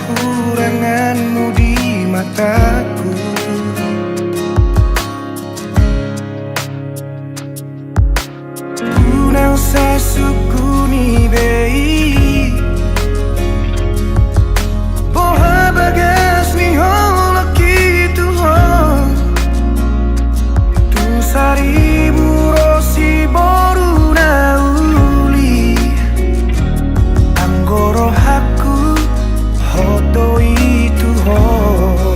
kekuranganmu di mataku. Tu não sai sukuni bei Porra bagas ni hol aqui tu hol Tu sari burosi boru na uli Anggoro haku hoto itu hol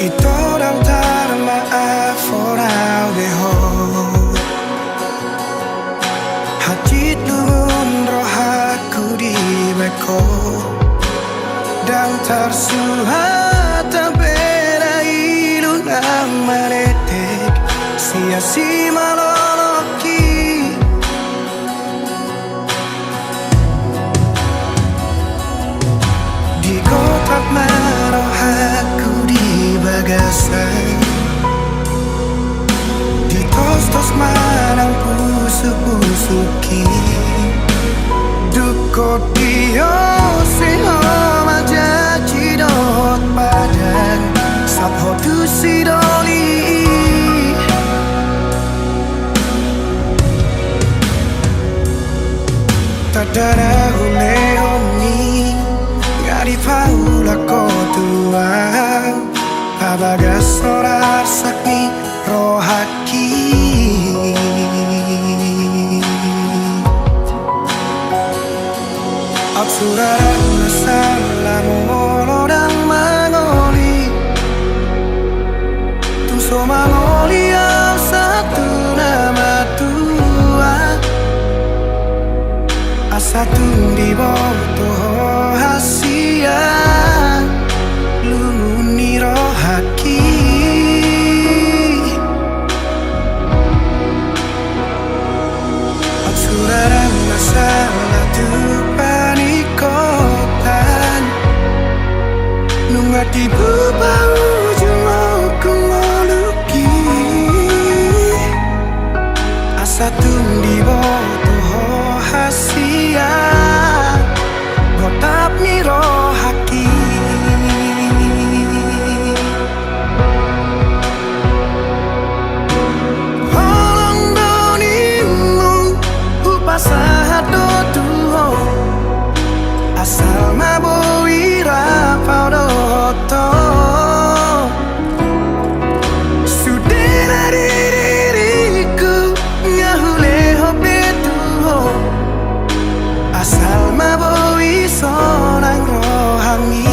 Ito lang tarma foraw beho Hajit lungun rohaku di beko Dan tersuhat tabera ilunang manetek Sia-si maloloki Di kotak marohaku di bagasan Di tos-tos manang pusu-pusuki Duko dio seho majaji dot badan Sapho tu sidoli Tadara hule honi Ngari paula kotua Abagas sorar sakni rohaki Absuraran nasala molodang mangoli Tuso mangoli ang satu nama tua Asatun di boto hasia Lumuni rohaki Absuraran nasala tu panikotan Nungati bubau jumau kumoluki Asatun di boto hasia Gotap ni rohaki Holong donimu upasahat do tuho Asal mabui rapau doto Sudena diriku ngahule hope tuho Asal mabui sonang rohami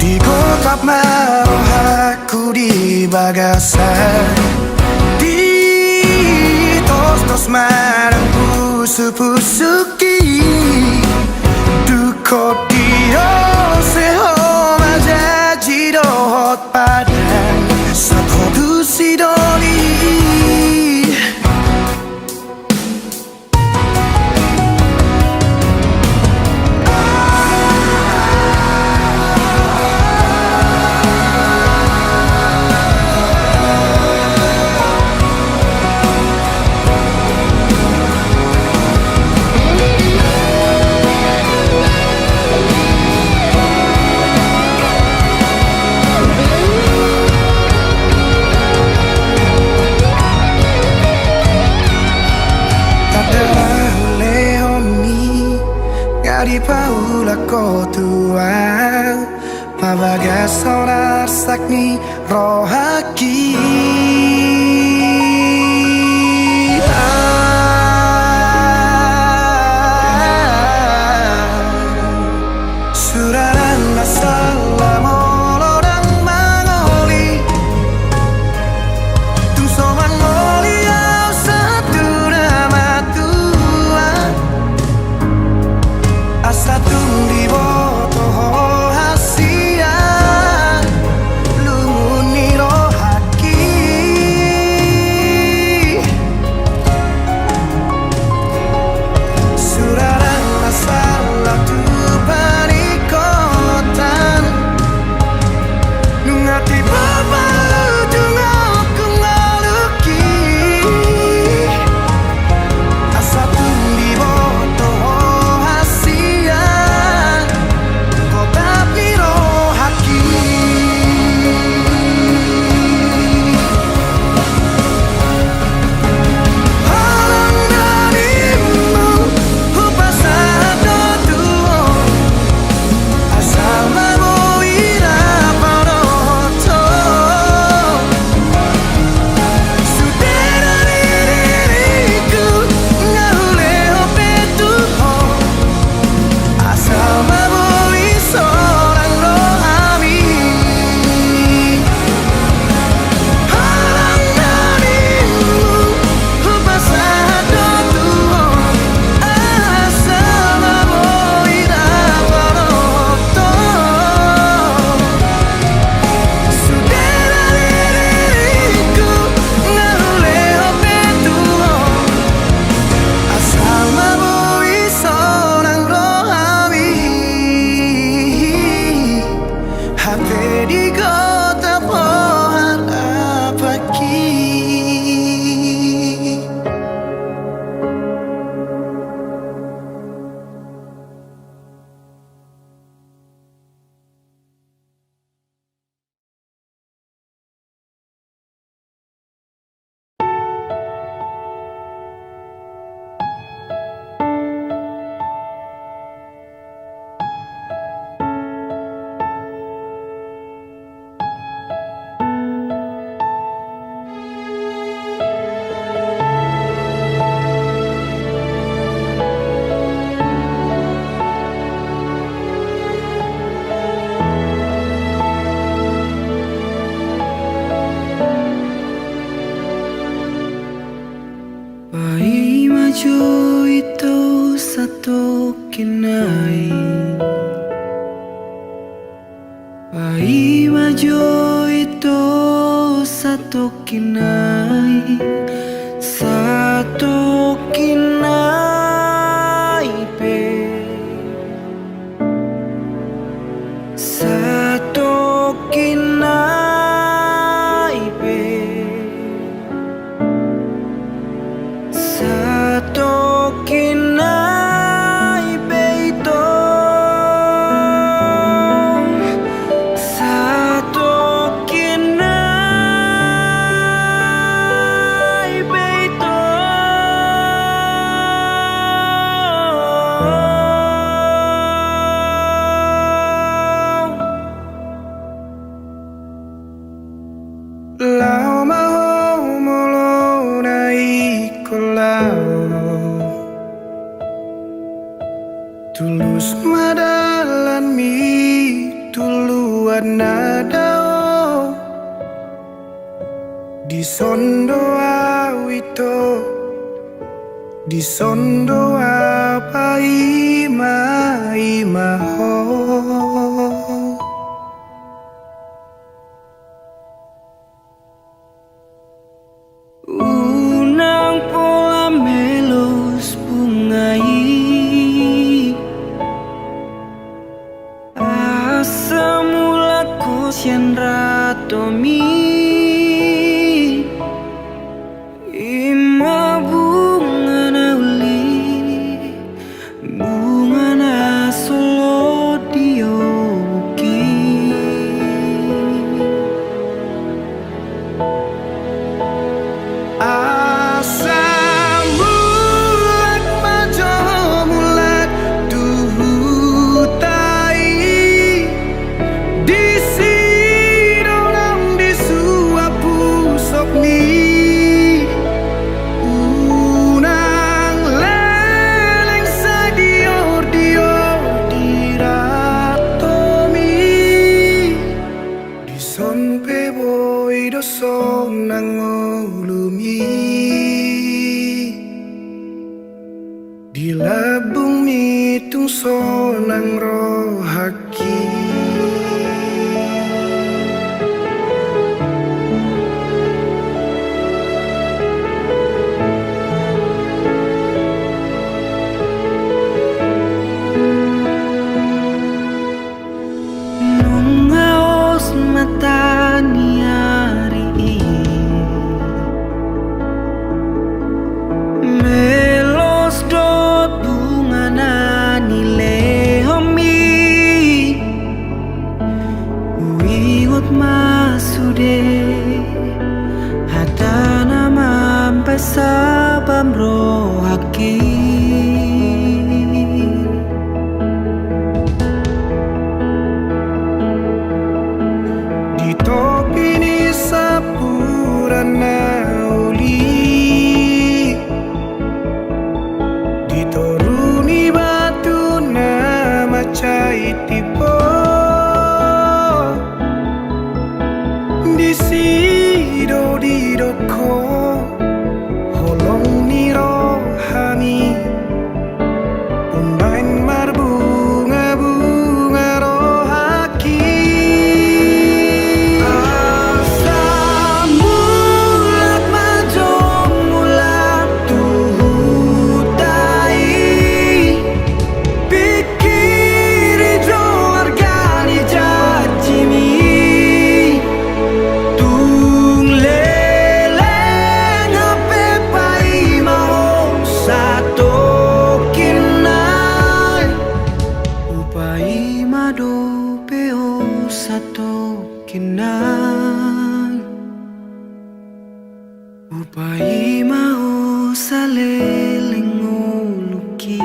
Di gotap marohaku di bagasan Tos marang pusu-pusuki Duko dio seho majaji dohot padan Sapho tu sidoli Di paula kotua Mabagas sonar sakni rohaki Suraran nasala molodang mangoli Tuso mangoli au satu nama tua Asatun di boto hasia Lumuni rohaki Suraran masalah tu panikotan Nungati baba dungok kungaluki Asatun di boto hasia Pai majo itu satu kinai, satu kinai pe, satu kinai pe, satu kinai pe itu. Lao mau molo naik kolau, tulus madalan mi tuluan nadao, di sondo awito, di sondo apa ima ho. Unang pola melos bungai, asam mula kosian ratomi, ima bunga na uli, bunga na solo dioki. Asam mulat majo mulat tuhutai, di sidorang di suapu sopni, unang leleng sa dior diratomi, di son pe boy do son nangolumi, di labung mitung sonang rohaki. Nungaos mata niari, melos dot bunga na nilehomi, uingot masude hatana mampai sabam rohaki. Di topi ni sapurana uli, ditoruni batu nama cai tipo, di sido di doko holong ni rohani, umbain marbunga bunga rohaki. Asam mulat majo mulat tuhutai, pikiri jo argani jajimi, tung leleng ape pai mau satu kinai, upai mado peo satu kinai, upai mau saleleng uluki.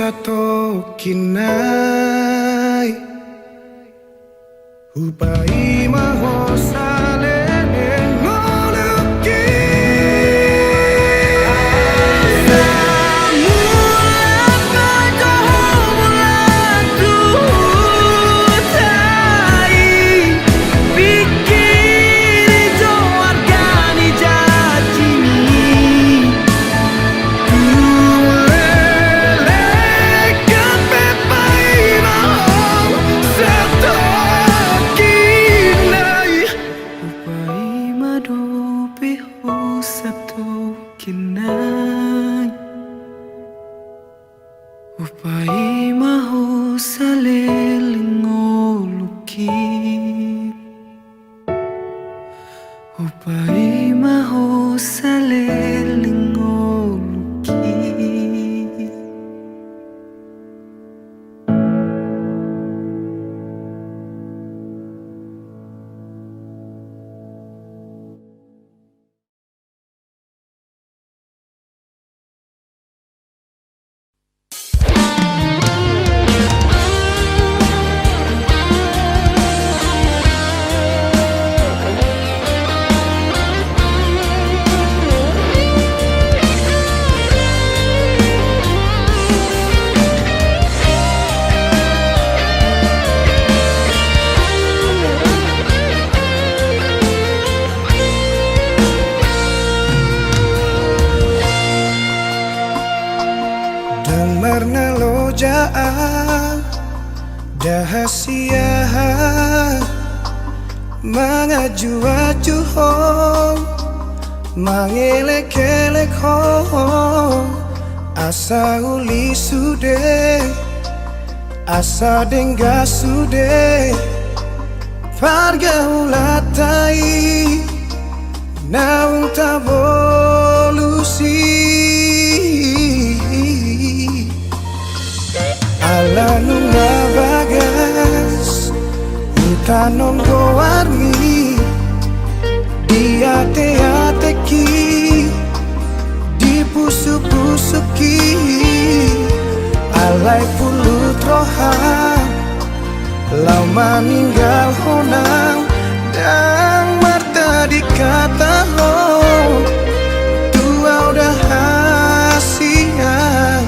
sato kinai Upai maho sale ngoluki Upai maho saleling ngolukit Upai maho saleling ngolukit Dengar ngalojaan dahasia mangaju-aju ho mangelek-elek ho asa uli sude asa dengga sude pargaulatai naung tavolusi ala nunga bagas utanon gowarmi diate-ateki dipusu-pusuki alai pulut rohan lau maninggal honang dan marta dikata ho tua udah hasian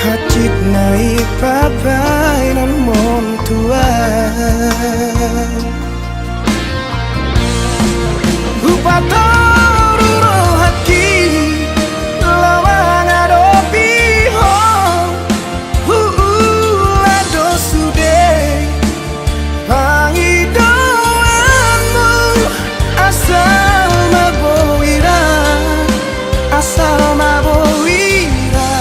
hacit naik papai nan mon tuan Upatoru rohaki lawang adopi ho lado sude pangidoanmu asal mabowira asal mabowira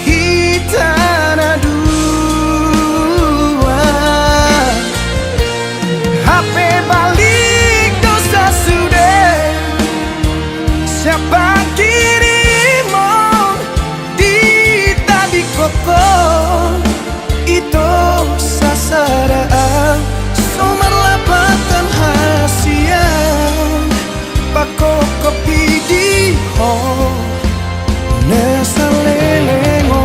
hitana dua HP balik dosa sudah siapa kirimu di tadi koko itu sasaraan sumerlapatan hasian pako kopi di ho nesalengo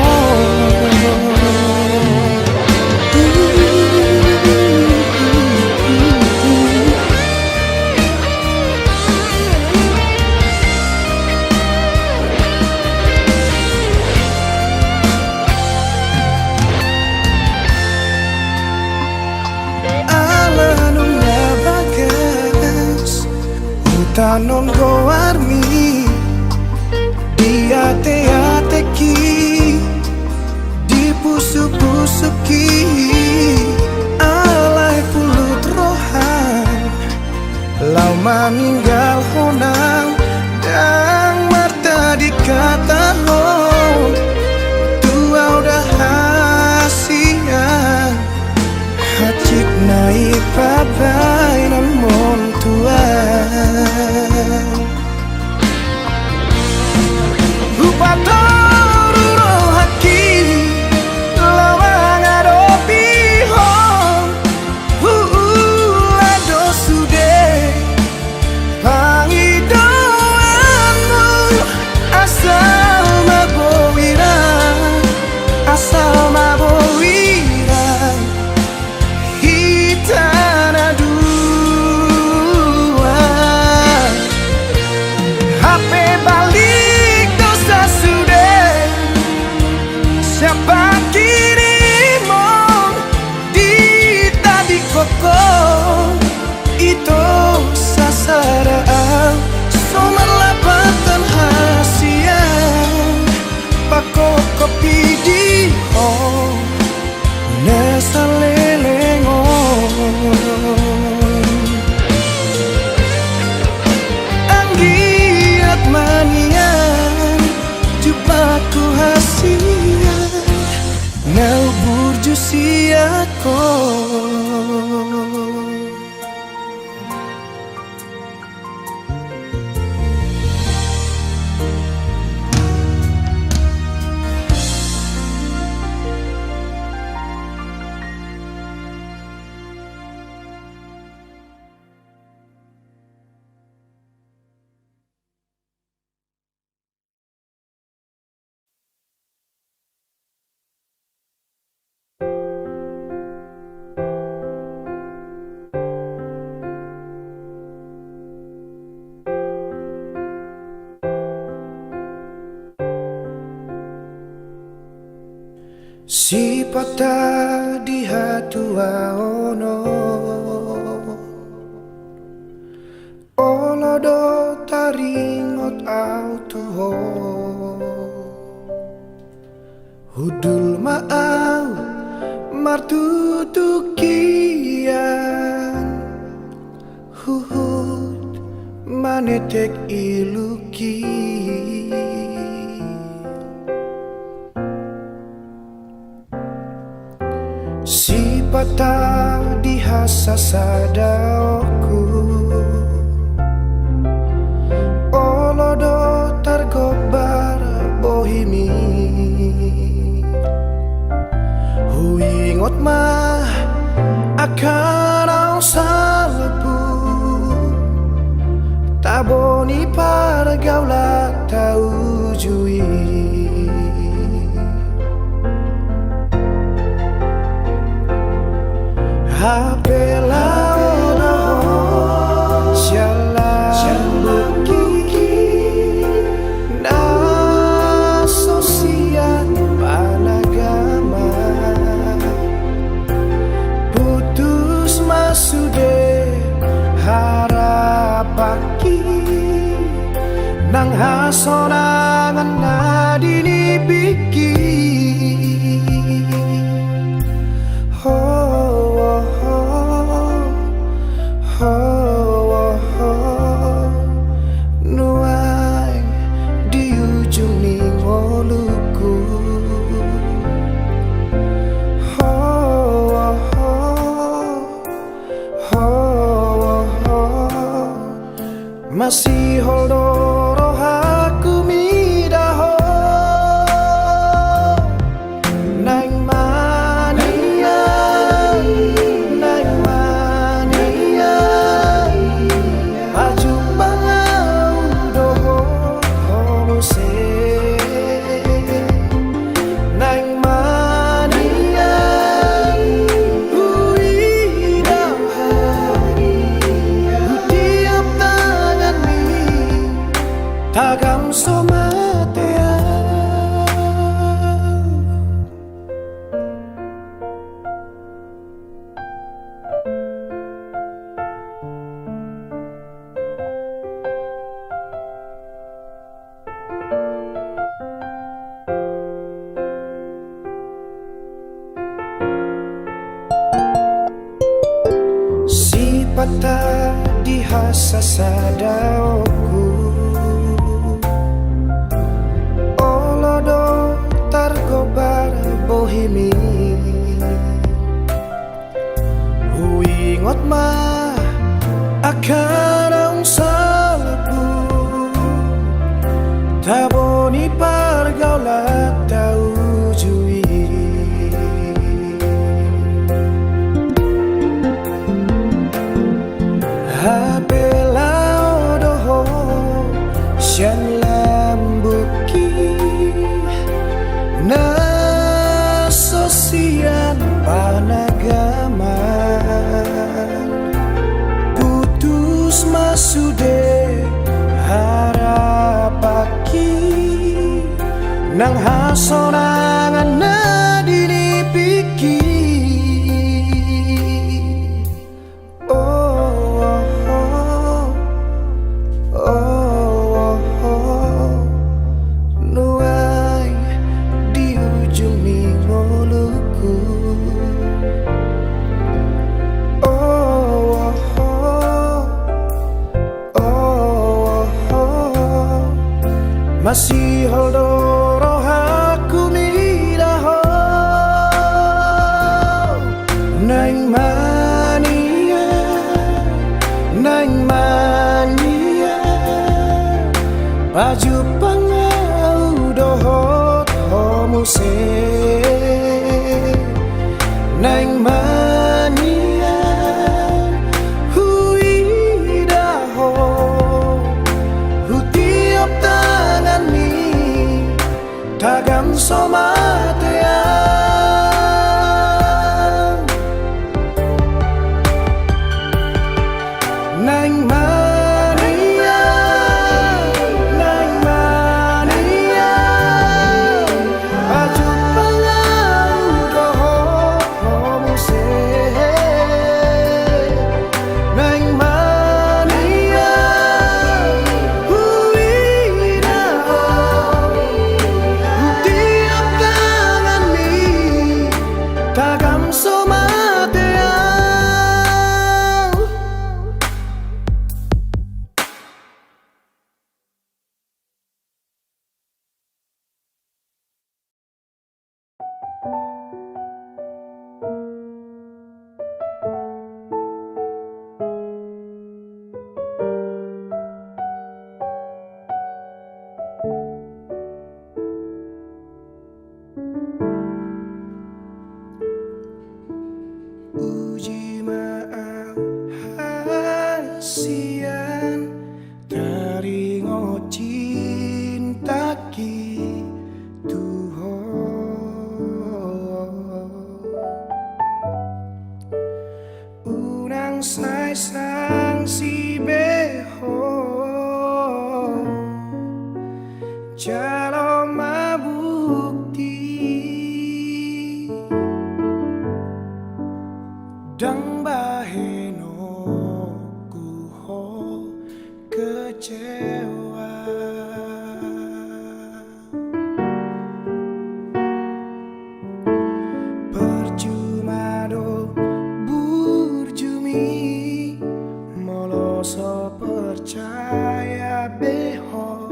balik dosa sudah siapa kini mau di tadi koko itu sasaraan soman lapatan hasian pako kopi di oh nesa lelengon anggiat manian jupaku hasian nau burju siako si patah di hatua ono olodo taringot auto hudul maau martutukian huhut manetek iluki si patah di hasasadaoku olodo targobar bohimi huingot mah akan au salpu taboni pargaula tau jui apela ono buki na sosian panagama putus masude harapaki nang hasonangan nadini biki nuai di ujung ningoluku masih hodoro aku midaho nang mania nang mania maju bangau doho honose nang mania uidah tiap tangan mi tagam somatea si patah di hasasadaoku olodo targobar bohimi huingot mah akan ang salpu taboni pargaulat tau jui apela odoho sian lambuki na sosian panagama putus masude harapa nang hasonangan na dinipiki. Nuai di ujung mingoluku. Masih holdoro aku midaho Nang mania Baju pangau dohot homuse Nang mania huidaho Hutiap tangan mi Tagam somatean Nang mania Baju pangau dohot homuse Nang mania huidaho Hutiap tangan mi Tagam somatean Uji maaf hasian Taringo cintaki Tuho Unang say sang si beho Jalo mabukti Dang baheno kuho kecewa Percuma do burjumi Moloso percaya beho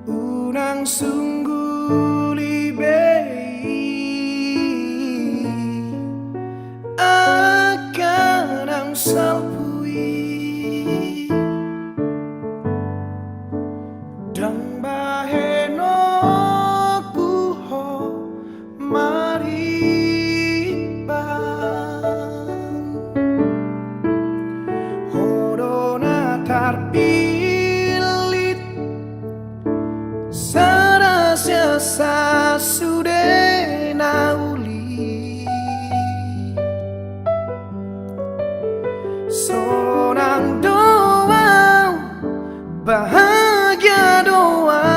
Unang sungguh libei akan ang salpui Dang baheno kuho mariban Hodona tarpilit Sarasya sasude nauli Sonang doa bahagia doa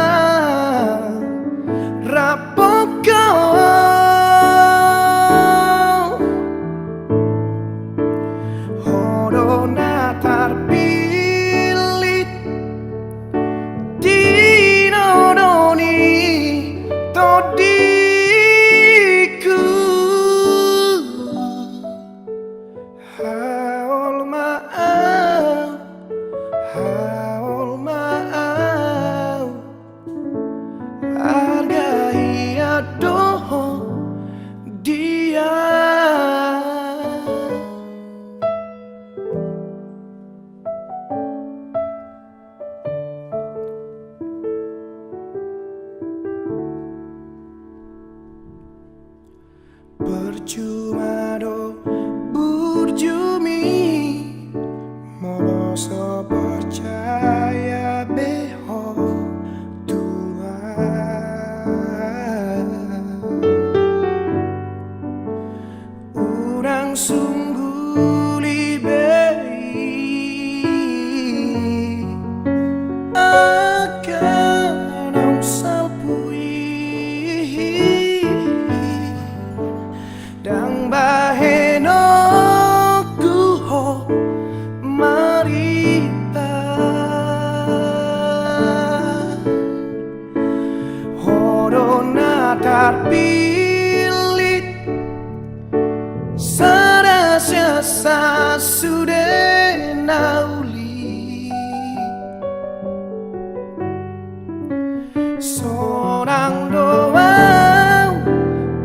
Rapoko Hodona tarpilit Dinodoni todiku Haol maaf Hargai adoh dia Percuma do burjumi sudah nauli, seorang doang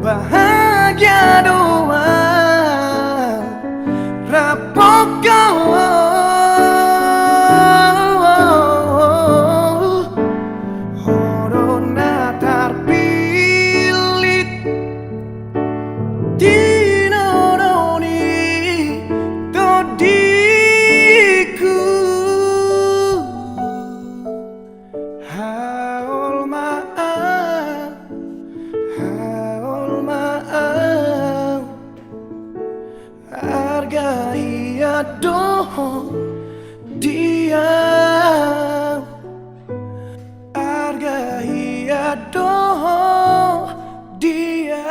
bahagia doang rapok kau horona terpilit dinodoni dodiku haul maaf hargai aduh dia hargai aduh dia.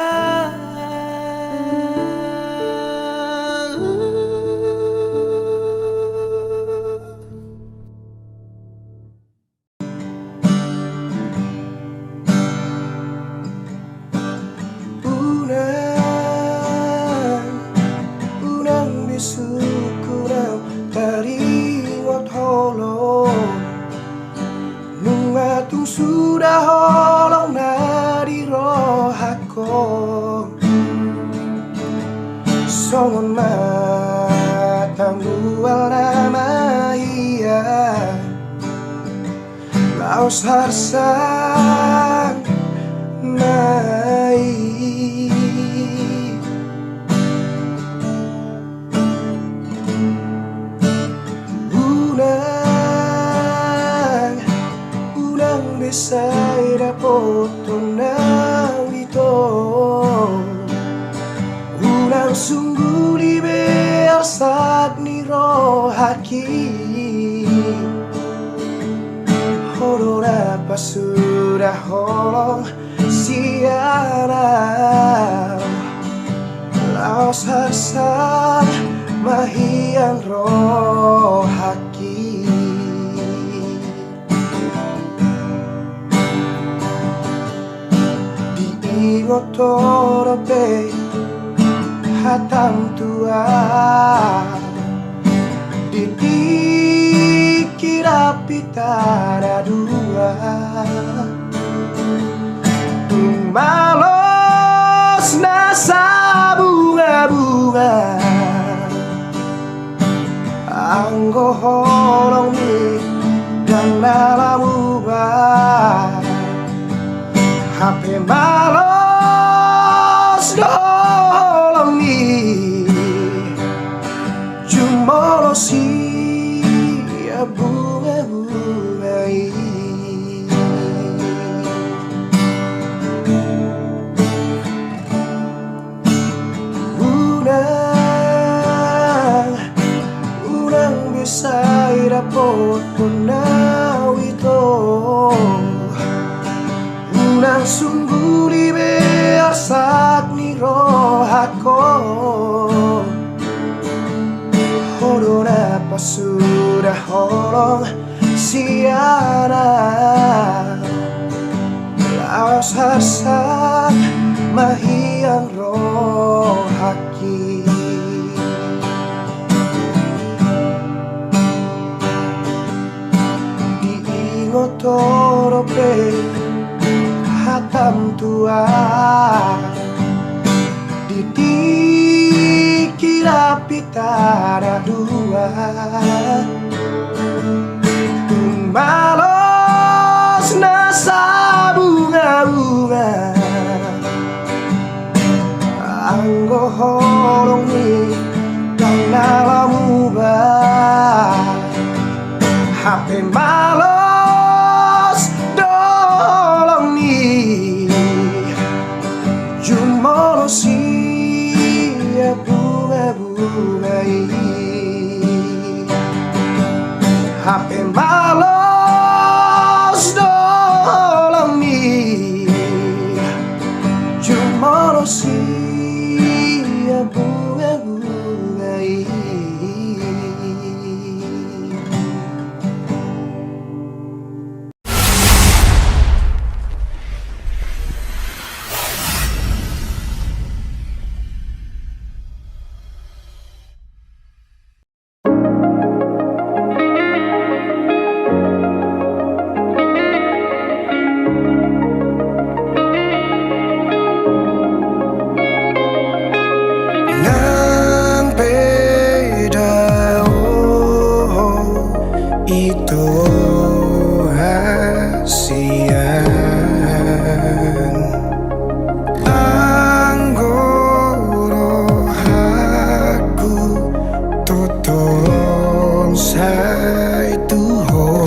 Unang bisukurang taringot holong nung atung sudah holong na di rohako songon matang dual nama iya laos harsang mai unang besay dapot tunang ito unang sungguh libersat ni rohaki horora pas sudah holong siarau laos harsan mahiang rohaki diingot torope hatam tua dikira pitara dua malos nasa bunga-bunga anggo holong ni dan dalam ubah HP malos dolong ni jumolosi ya bunga-bungai unang besay dapot tunaw ito unang sungguh libersat ni rohako horona pas sudah holong siara laos harsan mahiang rohaki diingot torope hatam tua dikira pitara dua malos nasa bunga-bunga anggo holong ni kang dalam ubah HP malos dolong ni jumolosi ya bunga-bungai HP malos dolong ni jumolosi ya bunga-bungai. ton sai tu ho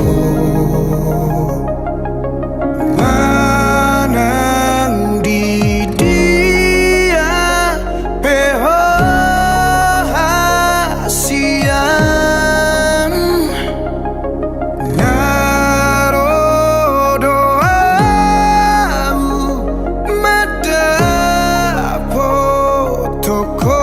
manang di dia peho hasian naro doau madapo toko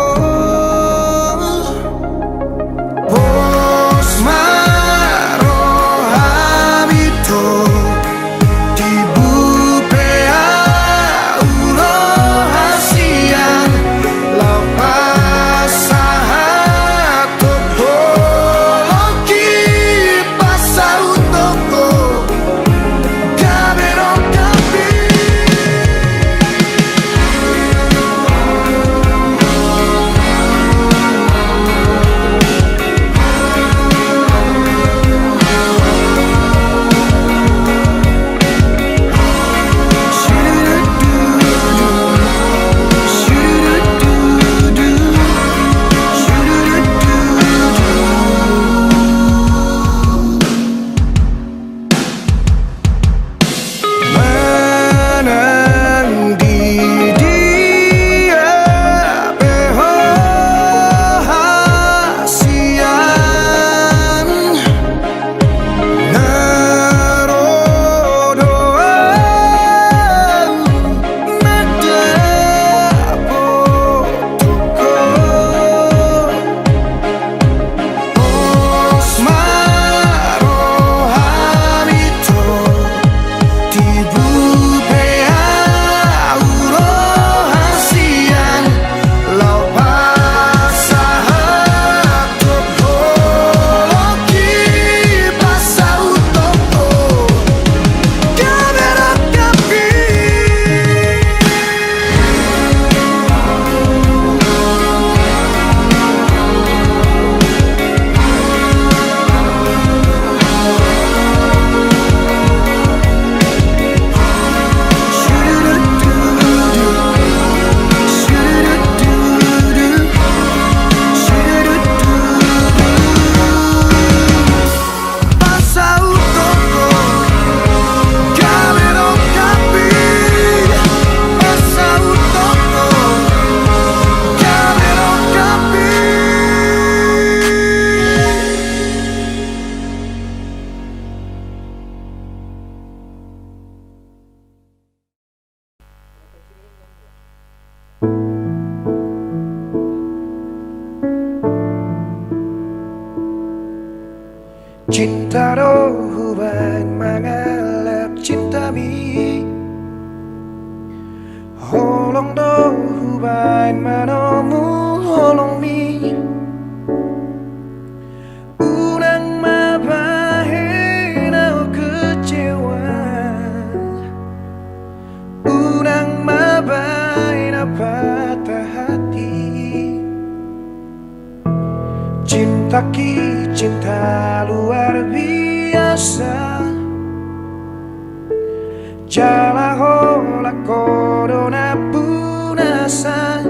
cinta rohuban mangalap cinta mi holong dohuban manomu holong mi unang mabahin aku kecewa unang mabahin patah hati cinta ki cinta luar biasa jala hola corona punasa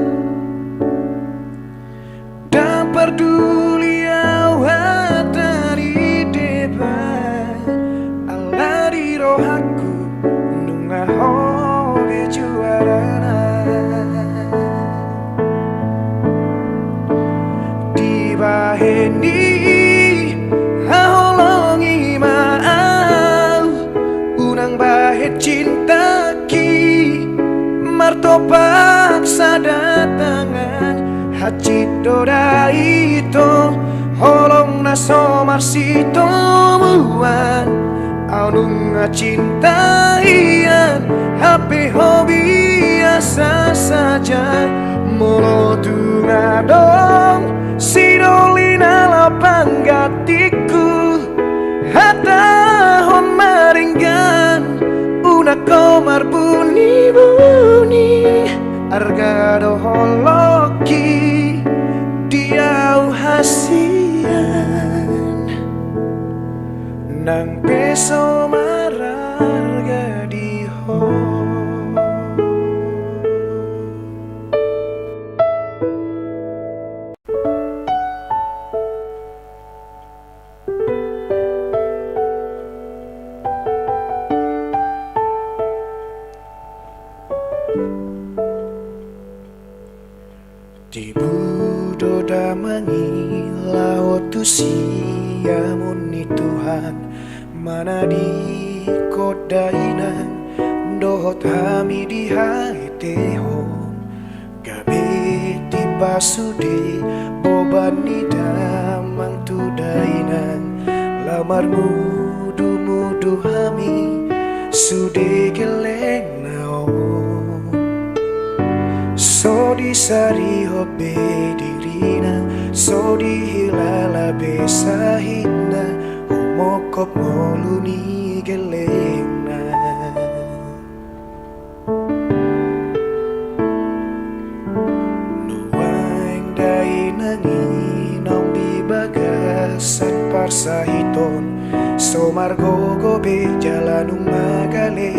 dan peduli awat dari debat ala di rohaku nungah hoge juarana di baheni haholongi maau unang bahet cinta ki martopak sadatangan haji doda itu holong naso marsito muan aunung cinta ian hape hobi biasa saja molo tungadong sidolina lapang gatiku hatahon maringgan una komar bunyi-bunyi argado holoki diau hasian nang peso mararga diho. tu siamun ni Tuhan mana di kodainan dohot hami di haitehon gabe ti pasude boban ni damang tu dainan lamar mudu hami sude geleng naon so di sari hobe dirina so di hilala besahina umokop moluni gelengna nuang dai nangi nong di bagasan parsahiton so margo gobe jalanung magale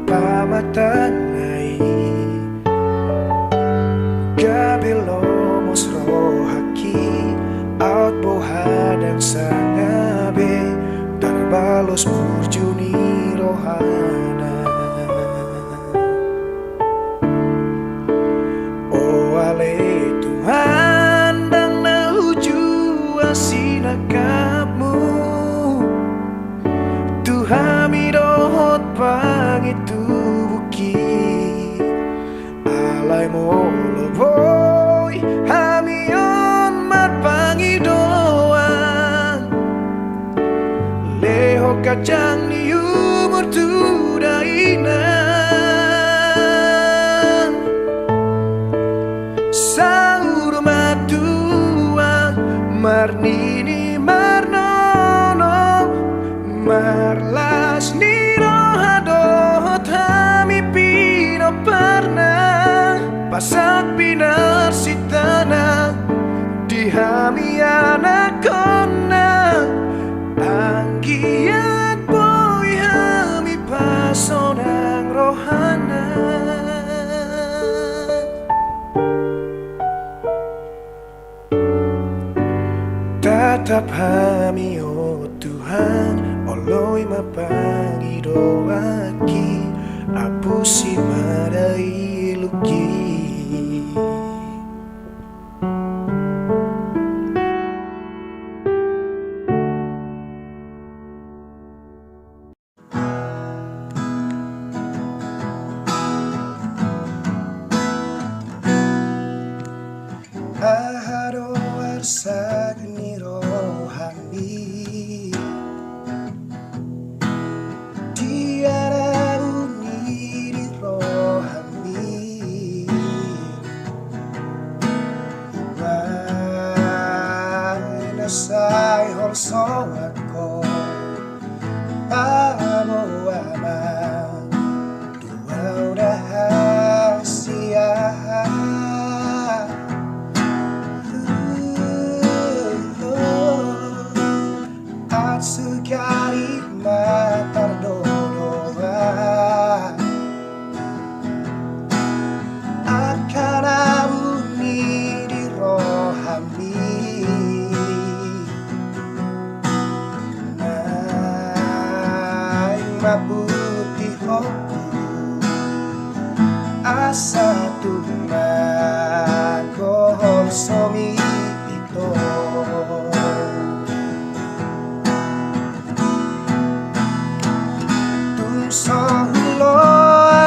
pamatanai gabelomos rohaki out bohadang sangabe tarbalos murjuni rohana oh ale Tuhan dang nauju asinakapmu Tuhan midohot pangitu buki alay mo boy hamion marpangidoan leho kacang ni umur tu dainan saur matuan marnini marnono marlas ni rohadot hami pino parna pasak pinar sitana di hami anakona anggiat boy hami pasonang rohana tatap hami oh Tuhan oloy mapangidoaki apusi marai luki ahado arsak ni rohani tiada uni di rohani wai nasai holso ako amo ama dua udah sia sekali matar doa akan abuni di rohani naing mabuti hoku asa tuman kohol somi ito solo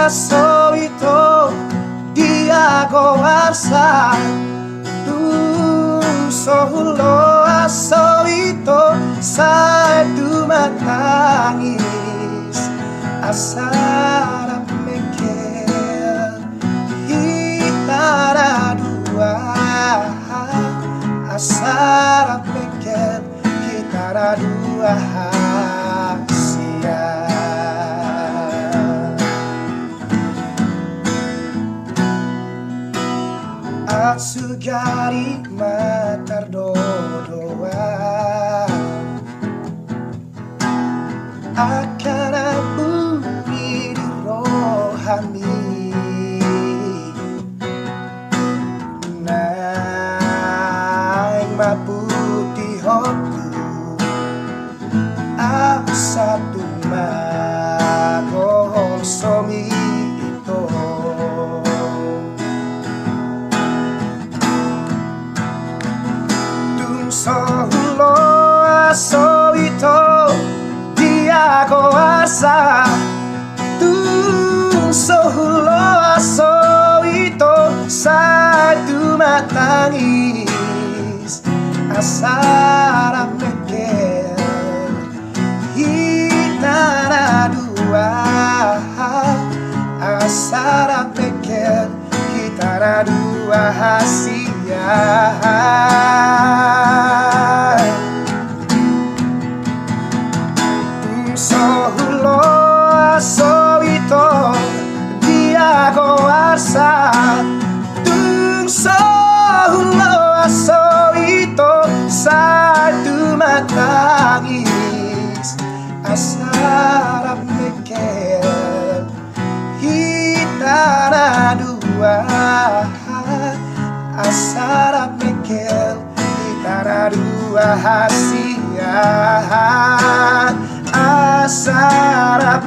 asoito dia goarsa tu solo asoito satu matangis asarap mekel kita dua asarap mekel kita dua sia Atsugari matar doa akan abuni di rohani naing mabuti hoku satu magohol somi ito Solo solito dia kuasa solo solito satu matangis asara mekel kita dua asara mekel kita dua hasia solo solito dia kuasa solo solito satu matangis asara mekel kita dua asara mekel kita dua hasia asara